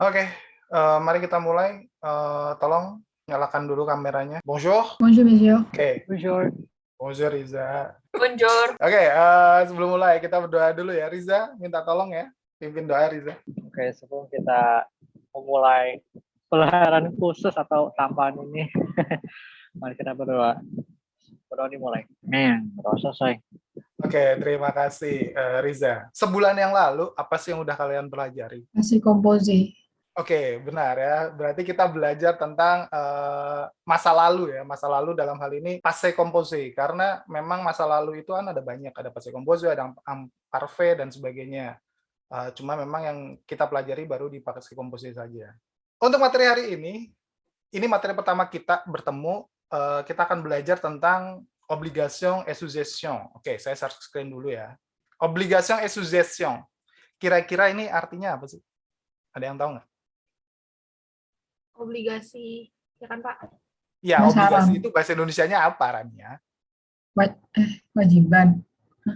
Oke, mari kita mulai. Tolong nyalakan dulu kameranya. Bonjour. Bonjour, monsieur. Oke. Bonjour. Bonjour, Riza. Bonjour. Oke, sebelum mulai kita berdoa dulu ya. Riza, minta tolong ya. Pimpin doa, Riza. Oke, sebelum kita memulai pelajaran khusus atau tambahan ini, mari kita berdoa. Berdoa dimulai. Berdoa selesai. Oke, terima kasih, Riza. Sebulan yang lalu, apa sih yang udah kalian pelajari? Passé composé. Oke, benar ya. Berarti kita belajar tentang masa lalu ya. Masa lalu dalam hal ini passé composé. Karena memang masa lalu itu kan ada banyak. Ada passé composé, ada imparfait, dan sebagainya. Cuma memang yang kita pelajari baru di passé composé saja. Untuk materi hari ini materi pertama kita bertemu. Kita akan belajar tentang obligation et suggestion. Oke, saya share screen dulu ya. Obligation et suggestion. Kira-kira ini artinya apa sih? Ada yang tahu nggak? Obligasi, ya kan Pak? Ya, Saran. obligasi itu bahasa Indonesianya apa, Rania? Wajiban.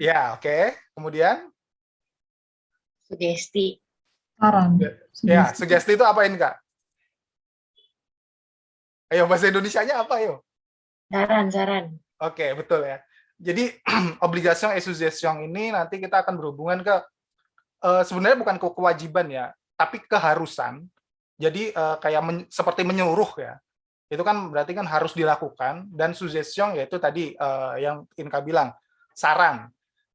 Ya, oke. Kemudian? Sugesti. Saran. Ya, sugesti itu apa ini, Kak? Ayo, bahasa Indonesianya apa, ayo? Saran. Oke, betul ya. Jadi, obligation et suggestion ini nanti kita akan berhubungan ke, sebenarnya bukan ke kewajiban ya, tapi keharusan. Jadi, kayak seperti menyuruh ya. Itu kan berarti kan harus dilakukan, dan suggestion yaitu tadi yang Inka bilang, saran.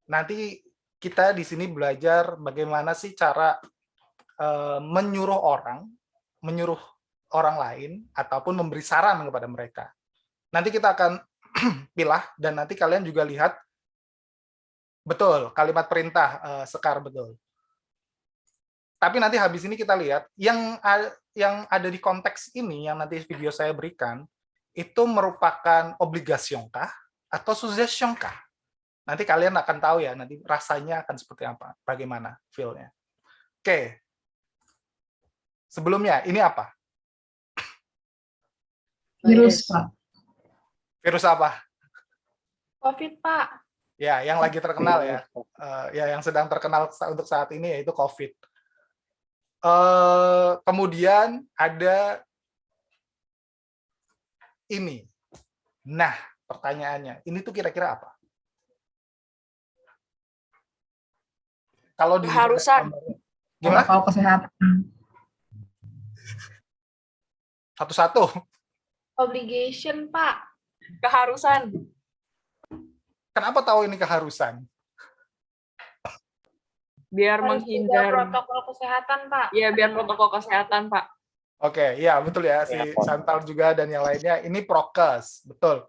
Nanti kita di sini belajar bagaimana sih cara menyuruh orang lain, ataupun memberi saran kepada mereka. Nanti kita akan pilah, dan nanti kalian juga lihat, betul, kalimat perintah, Sekar, betul. Tapi nanti habis ini kita lihat, yang ada di konteks ini, yang nanti video saya berikan, itu merupakan obligation kah, atau suggestion kah? Nanti kalian akan tahu ya, nanti rasanya akan seperti apa, bagaimana feel-nya. Oke. Sebelumnya, ini apa? Virus, Pak. Virus apa? COVID, Pak. Ya, yang lagi terkenal ya. Ya, yang sedang terkenal untuk saat ini yaitu COVID. Kemudian ada ini. Nah, pertanyaannya, ini tuh kira-kira apa? Kalau di Keharusan. Gimana? Protokol kesehatan. Satu-satu. Obligation, Pak. Keharusan. Kenapa tahu ini keharusan? Biar Harus menghindar juga protokol kesehatan, Pak. Ya, biar protokol kesehatan, Pak. Oke, ya betul ya, si Chantal juga dan yang lainnya. Ini prokes, betul.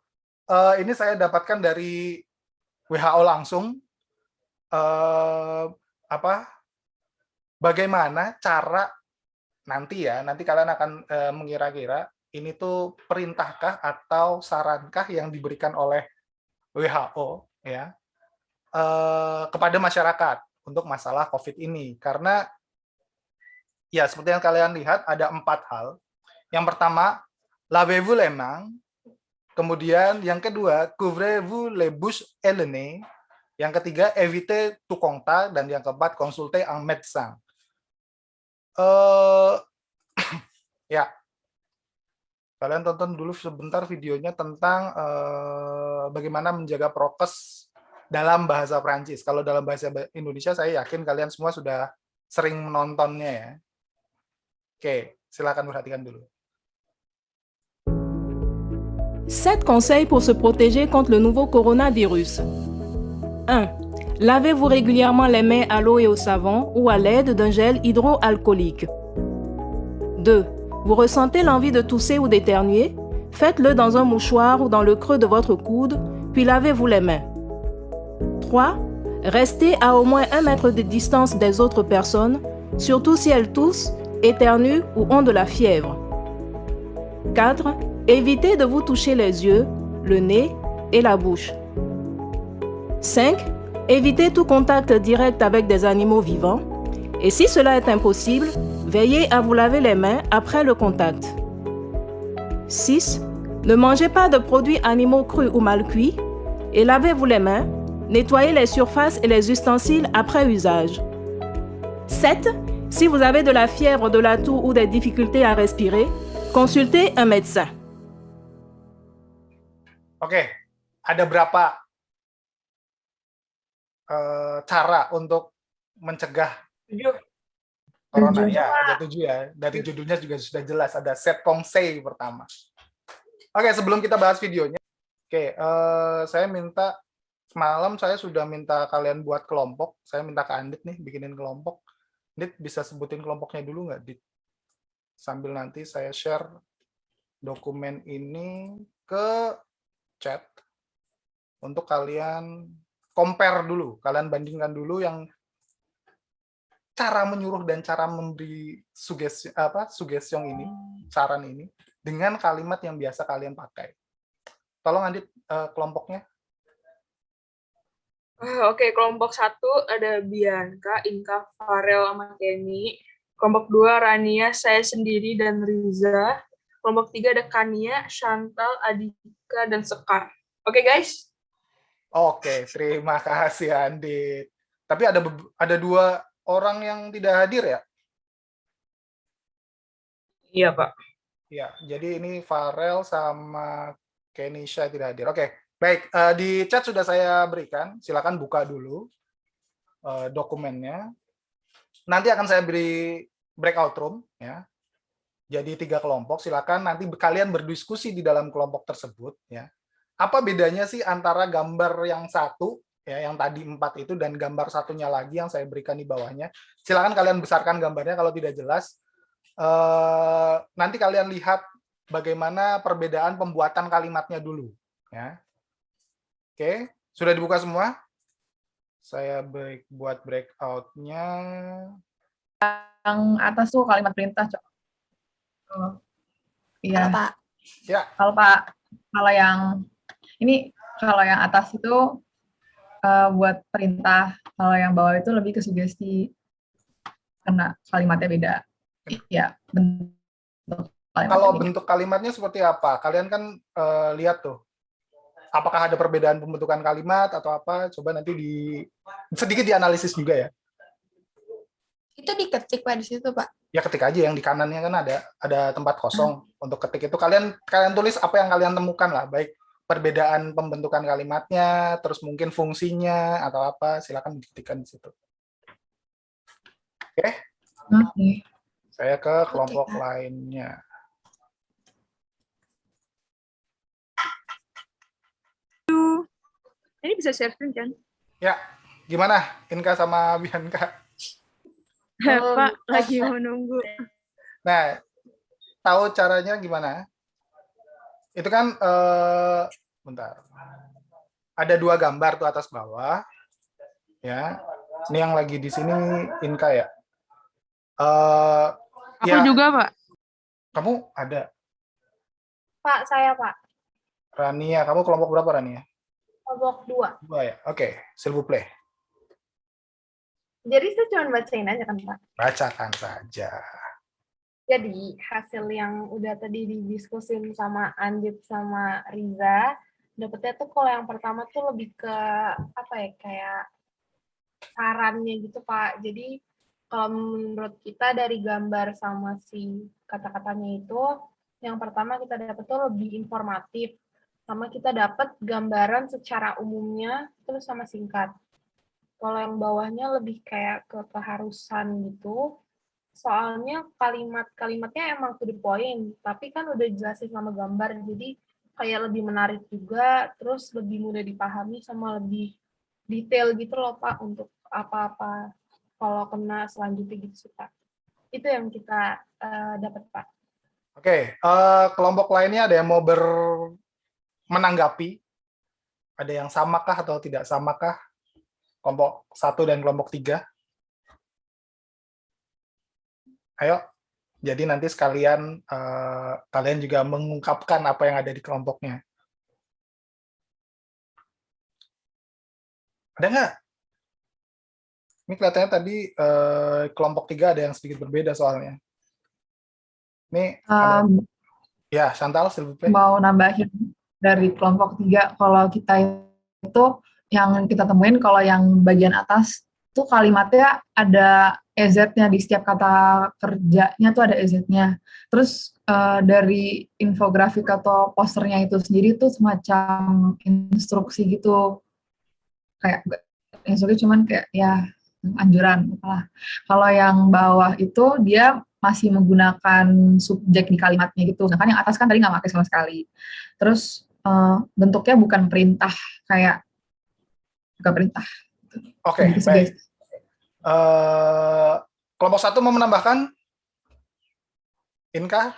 Ini saya dapatkan dari WHO langsung. Bagaimana cara nanti kalian akan mengira-kira ini tuh perintahkah atau sarankah yang diberikan oleh WHO ya kepada masyarakat untuk masalah COVID ini. Karena ya seperti yang kalian lihat ada 4 hal. Yang pertama, lavez-vous les mains. Kemudian yang kedua, couvrez-vous les bouches et le nez. Yang ketiga, évitez tout contact, dan yang keempat, consultez un médecin. Ya, kalian tonton dulu sebentar videonya tentang bagaimana menjaga prokes dalam bahasa Prancis. Kalau dalam bahasa Indonesia, saya yakin kalian semua sudah sering menontonnya ya. Oke, silakan perhatikan dulu. 7 conseils pour se protéger contre le nouveau coronavirus. 1. Lavez-vous régulièrement les mains à l'eau et au savon ou à l'aide d'un gel hydroalcoolique. 2. Vous ressentez l'envie de tousser ou d'éternuer? Faites-le dans un mouchoir ou dans le creux de votre coude, puis lavez-vous les mains. 3. Restez à au moins 1 mètre de distance des autres personnes, surtout si elles toussent, éternuent ou ont de la fièvre. 4. Évitez de vous toucher les yeux, le nez et la bouche. 5. Évitez tout contact direct avec des animaux vivants. Et si cela est impossible, veillez à vous laver les mains après le contact. 6. Ne mangez pas de produits animaux crus ou mal cuits. Et lavez-vous les mains. Nettoyez les surfaces et les ustensiles après usage. 7. Si vous avez de la fièvre, de la toux ou des difficultés à respirer, consultez un médecin. Oke, ada berapa cara untuk mencegah 7. corona? 7. Ya, ada 7 ya. Dari judulnya juga sudah jelas, ada set konsei pertama. Oke, sebelum kita bahas videonya, saya minta, semalam saya sudah minta kalian buat kelompok. Saya minta ke Andit nih, bikinin kelompok. Andit bisa sebutin kelompoknya dulu nggak, Dit? Sambil nanti saya share dokumen ini ke chat untuk kalian compare dulu, kalian bandingkan dulu yang cara menyuruh dan cara memberi suggestion ini, saran ini dengan kalimat yang biasa kalian pakai. Tolong Andit kelompoknya. Oke, kelompok 1 ada Bianca, Inka, Farel, sama Kenny. Kelompok 2 Rania, saya sendiri, dan Riza. Kelompok 3 ada Kania, Chantal, Adika, dan Sekar. Oke, guys? Oke, terima kasih Andit. Tapi ada 2 orang yang tidak hadir ya? Iya, Pak. Ya, jadi ini Farel sama Kenisha tidak hadir. Oke, baik. Di chat sudah saya berikan. Silakan buka dulu dokumennya. Nanti akan saya beri breakout room, ya. Jadi 3 kelompok. Silakan nanti kalian berdiskusi di dalam kelompok tersebut, ya. Apa bedanya sih antara gambar yang satu, ya, yang tadi 4 itu, dan gambar satunya lagi yang saya berikan di bawahnya? Silakan kalian besarkan gambarnya kalau tidak jelas. Nanti kalian lihat bagaimana perbedaan pembuatan kalimatnya dulu, ya. Oke, sudah dibuka semua? Saya buat breakout-nya. Yang atas tuh kalimat perintah, Cok. Iya. Pak. Ya. Kalau Pak, kalau yang atas itu buat perintah, kalau yang bawah itu lebih ke sugesti karena kalimatnya beda. Iya, bentuk kalimatnya Kalau beda. bentuk kalimatnya seperti apa? Kalian kan lihat tuh. Apakah ada perbedaan pembentukan kalimat atau apa? Coba nanti sedikit dianalisis juga ya. Itu diketik Pak di situ, Pak. Ya ketik aja, yang di kanannya kan ada tempat kosong untuk ketik itu. Kalian tulis apa yang kalian temukan lah, baik perbedaan pembentukan kalimatnya, terus mungkin fungsinya atau apa, silakan diketikkan di situ. Oke. Oke. Saya ke kelompok lainnya. Ini bisa share screen kan? Ya, gimana Inka sama Bianca? Pak, lagi mau nunggu. Nah, tahu caranya gimana? Itu kan, bentar. Ada 2 gambar tuh atas bawah. Ya, ini yang lagi di sini Inka ya. Aku juga, Pak. Kamu ada. Pak, saya, Pak. Rania, kamu kelompok berapa Rania? Kelompok 2. 2 ya. Oke, s'il vous plaît. Jadi saya cuma bacain aja kan, Pak. Bacakan saja. Jadi hasil yang udah tadi didiskusin sama Andit sama Riza, dapetnya tuh kalau yang pertama tuh lebih ke apa ya, kayak sarannya gitu, Pak. Jadi kalau menurut kita dari gambar sama si kata-katanya itu, yang pertama kita dapet tuh lebih informatif, sama kita dapat gambaran secara umumnya terus sama singkat. Kalau yang bawahnya lebih kayak ke keharusan gitu, soalnya kalimat-kalimatnya emang to the point, tapi kan udah jelasin sama gambar, jadi kayak lebih menarik juga, terus lebih mudah dipahami sama lebih detail gitu loh Pak, untuk apa-apa kalau kena selanjutnya gitu sih Pak. Itu yang kita dapat Pak. Oke, kelompok lainnya ada yang mau menanggapi? Ada yang samakah atau tidak samakah? Kelompok 1 dan kelompok 3. Ayo, jadi nanti sekalian kalian juga mengungkapkan apa yang ada di kelompoknya. Ada nggak? Ini kelihatannya tadi kelompok 3 ada yang sedikit berbeda soalnya. Ini ada, ya Chantal, mau nambahin dari kelompok 3, kalau kita itu yang kita temuin, kalau yang bagian atas tuh kalimatnya ada EZ-nya di setiap kata kerjanya tuh ada EZ-nya. Terus dari infografik atau posternya itu sendiri tuh semacam instruksi gitu, kayak instruksi cuman kayak ya anjuran lah. Kalau yang bawah itu dia masih menggunakan subjek di kalimatnya gitu. Sedangkan yang atas kan tadi nggak pakai sama sekali. Terus bentuknya bukan perintah, kayak bukan perintah. Oke, Lebih ke baik. sugesti. Kelompok 1 mau menambahkan? Inka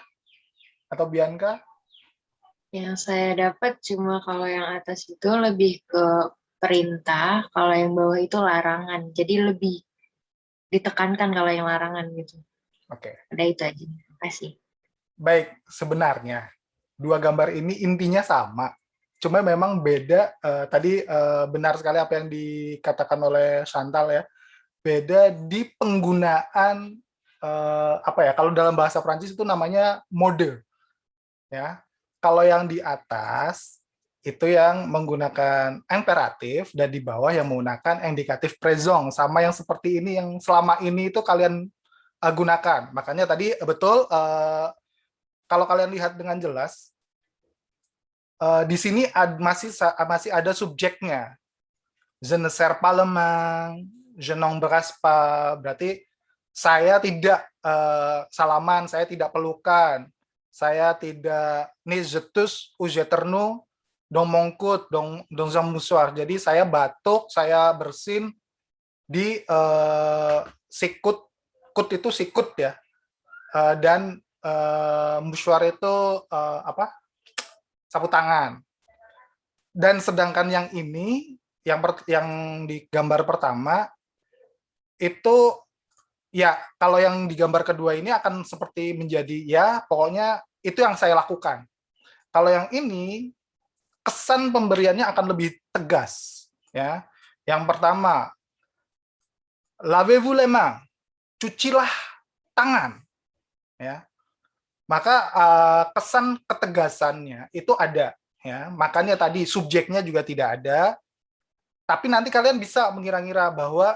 atau Bianca? Yang saya dapat cuma kalau yang atas itu lebih ke perintah, kalau yang bawah itu larangan. Jadi lebih ditekankan kalau yang larangan gitu. Oke. Ada itu aja. Terima kasih. Baik, sebenarnya dua gambar ini intinya sama. Cuma memang beda, tadi benar sekali apa yang dikatakan oleh Chantal ya. Beda di penggunaan apa ya? Kalau dalam bahasa Prancis itu namanya mode. Ya. Kalau yang di atas itu yang menggunakan imperatif dan di bawah yang menggunakan indikatif présent, sama yang seperti ini yang selama ini itu kalian gunakan. Makanya tadi betul kalau kalian lihat dengan jelas di sini masih ada subjeknya. Je ne sers pas le main, je n'embrasse pas. Berarti saya tidak salaman, saya tidak pelukan, saya tidak ni je touche ou je ternu dans mon coude, dans un mouchoir. Jadi saya batuk, saya bersin di sikut, kut itu sikut ya, dan mouchoir itu apa? Sapu tangan. Dan sedangkan yang ini, yang di gambar pertama itu ya, kalau yang di gambar kedua ini akan seperti menjadi ya, pokoknya itu yang saya lakukan. Kalau yang ini kesan pemberiannya akan lebih tegas ya. Yang pertama, lavez-vous les mains, cucilah tangan ya. Maka kesan ketegasannya itu ada ya. Makanya tadi subjeknya juga tidak ada. Tapi nanti kalian bisa mengira-ngira bahwa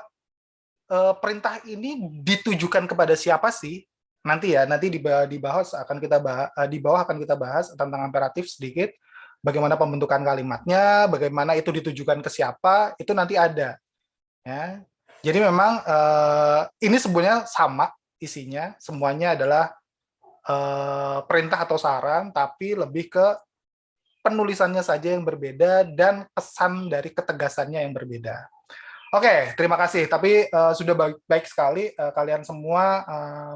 perintah ini ditujukan kepada siapa sih? Nanti ya, nanti di bawah akan kita bahas tentang imperatif sedikit, bagaimana pembentukan kalimatnya, bagaimana itu ditujukan ke siapa, itu nanti ada. Ya. Jadi memang ini sebenarnya sama isinya, semuanya adalah perintah atau saran, tapi lebih ke penulisannya saja yang berbeda dan kesan dari ketegasannya yang berbeda. Oke, terima kasih. Tapi sudah baik sekali kalian semua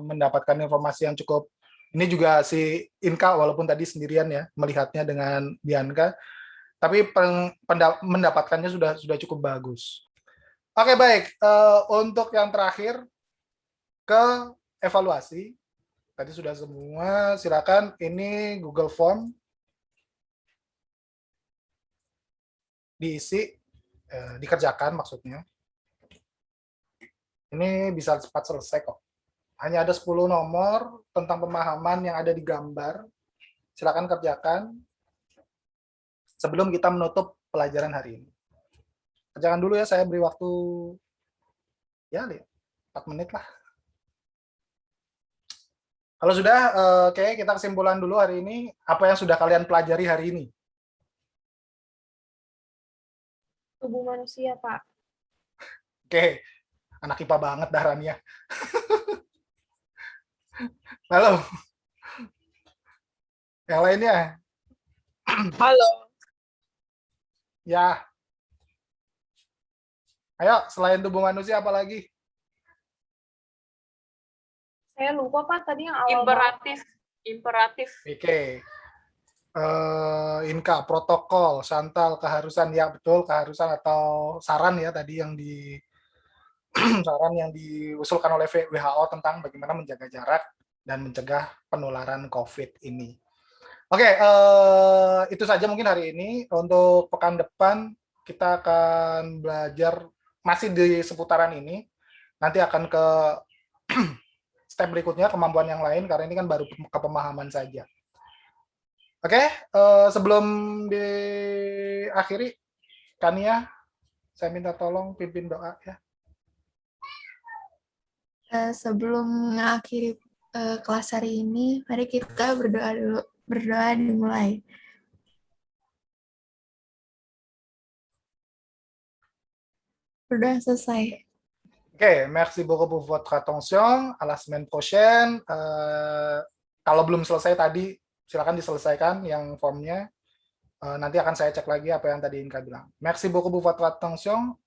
mendapatkan informasi yang cukup. Ini juga si Inka, walaupun tadi sendirian ya melihatnya dengan Bianca, tapi mendapatkannya sudah cukup bagus. Oke, baik. Untuk yang terakhir ke evaluasi, tadi sudah semua. Silakan. Ini Google Form diisi. Dikerjakan maksudnya. Ini bisa cepat selesai kok. Hanya ada 10 nomor tentang pemahaman yang ada di gambar. Silakan kerjakan sebelum kita menutup pelajaran hari ini. Kerjakan dulu ya, saya beri waktu ya 4 menit lah. Kalau sudah, oke, kita kesimpulan dulu hari ini. Apa yang sudah kalian pelajari hari ini? Tubuh manusia, Pak. Oke, anak IPA banget dah Rania. Halo. Yang lainnya? Halo. Ya. Ayo, selain tubuh manusia apa lagi? Saya lupa, Pak, tadi yang awal. Imperatif. Oke. Inka, protokol, Chantal, keharusan, ya betul, keharusan atau saran ya tadi yang saran yang diusulkan oleh WHO tentang bagaimana menjaga jarak dan mencegah penularan COVID ini. Oke, itu saja mungkin hari ini. Untuk pekan depan kita akan belajar masih di seputaran ini. Nanti akan ke step berikutnya, kemampuan yang lain, karena ini kan baru ke pemahaman saja. Oke, sebelum diakhiri, Kania, saya minta tolong pimpin doa ya. Sebelum mengakhiri kelas hari ini, mari kita berdoa dulu. Berdoa dimulai. Berdoa selesai. Oke, merci beaucoup pour votre attention. À la semaine prochaine. Kalau belum selesai tadi, silakan diselesaikan yang formnya. Nanti akan saya cek lagi apa yang tadi Inka bilang. Merci beaucoup pour votre attention.